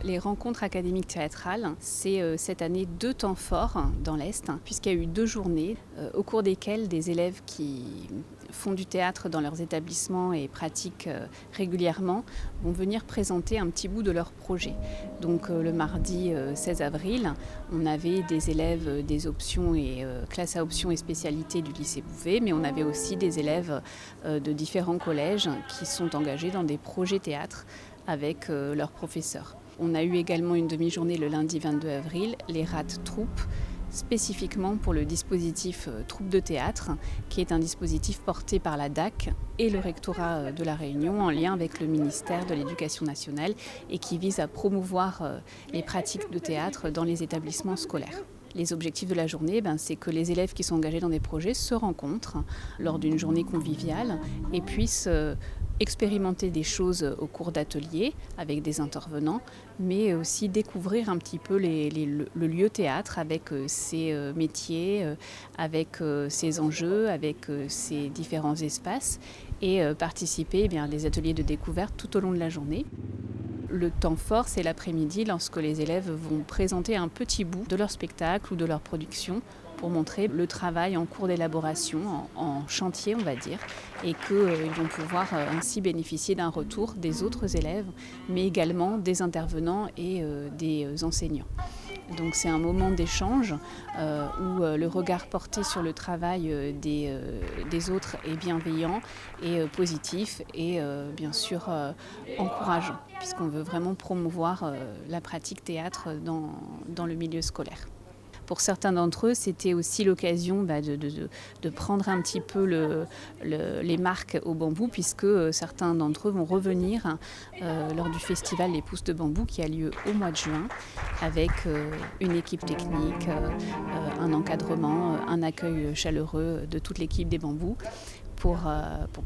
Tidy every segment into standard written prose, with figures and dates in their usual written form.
Les rencontres académiques théâtrales, c'est cette année 2 temps forts dans l'Est, puisqu'il y a eu 2 journées au cours desquelles des élèves qui font du théâtre dans leurs établissements et pratiquent régulièrement vont venir présenter un petit bout de leur projet. Donc le mardi 16 avril, on avait des élèves des options et classes à options et spécialités du lycée Bouvet, mais on avait aussi des élèves de différents collèges qui sont engagés dans des projets théâtre avec leurs professeurs. On a eu également une demi-journée le lundi 22 avril, les RAT Troupes, spécifiquement pour le dispositif Troupe de théâtre, qui est un dispositif porté par la DAC et le rectorat de La Réunion en lien avec le ministère de l'Éducation nationale et qui vise à promouvoir les pratiques de théâtre dans les établissements scolaires. Les objectifs de la journée, c'est que les élèves qui sont engagés dans des projets se rencontrent lors d'une journée conviviale et puissent expérimenter des choses au cours d'ateliers avec des intervenants, mais aussi découvrir un petit peu le lieu théâtre avec ses métiers, avec ses enjeux, avec ses différents espaces et participer à des ateliers de découverte tout au long de la journée. Le temps fort, c'est l'après-midi lorsque les élèves vont présenter un petit bout de leur spectacle ou de leur production pour montrer le travail en cours d'élaboration, en chantier on va dire, et qu'ils vont pouvoir ainsi bénéficier d'un retour des autres élèves, mais également des intervenants et des enseignants. Donc c'est un moment d'échange où le regard porté sur le travail des autres est bienveillant et positif et bien sûr encourageant, puisqu'on veut vraiment promouvoir la pratique théâtre dans le milieu scolaire. Pour certains d'entre eux, c'était aussi l'occasion de prendre un petit peu les marques au bambou, puisque certains d'entre eux vont revenir lors du festival Les Pousses de Bambou qui a lieu au mois de juin, avec une équipe technique, un encadrement, un accueil chaleureux de toute l'équipe des bambous, pour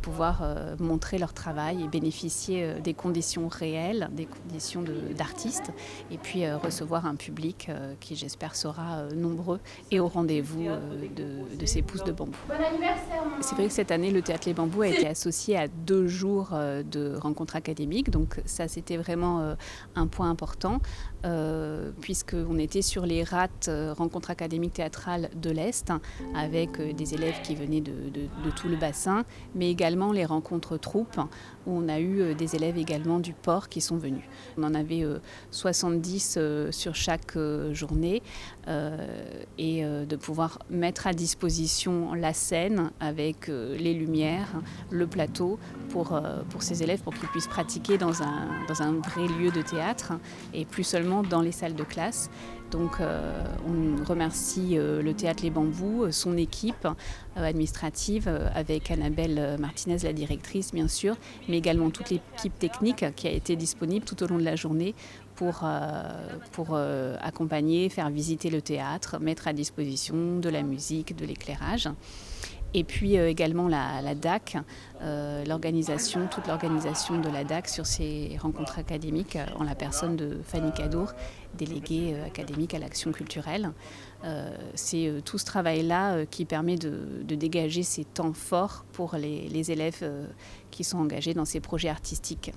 pouvoir montrer leur travail et bénéficier des conditions réelles, des conditions d'artistes, et puis recevoir un public qui, j'espère, sera nombreux et au rendez-vous de ces pousses de bambou. Bon anniversaire, maman. C'est vrai que cette année, le Théâtre Les Bambous a été associé à 2 jours de rencontres académiques, donc ça, c'était vraiment un point important, puisqu'on était sur les RAT, rencontres académiques théâtrales de l'Est, avec des élèves qui venaient de tout le bassin, mais également les rencontres troupes où on a eu des élèves également du port qui sont venus. On en avait 70 sur chaque journée et de pouvoir mettre à disposition la scène avec les lumières, le plateau pour ces élèves, pour qu'ils puissent pratiquer dans un vrai lieu de théâtre et plus seulement dans les salles de classe. Donc on remercie le Théâtre Les Bambous, son équipe administrative avec Annabelle Martinez, la directrice bien sûr, mais également toute l'équipe technique qui a été disponible tout au long de la journée pour accompagner, faire visiter le théâtre, mettre à disposition de la musique, de l'éclairage. Et puis également la DAC, toute l'organisation de la DAC sur ces rencontres académiques en la personne de Fanny Cadour, déléguée académique à l'action culturelle. C'est tout ce travail-là qui permet de dégager ces temps forts pour les élèves qui sont engagés dans ces projets artistiques.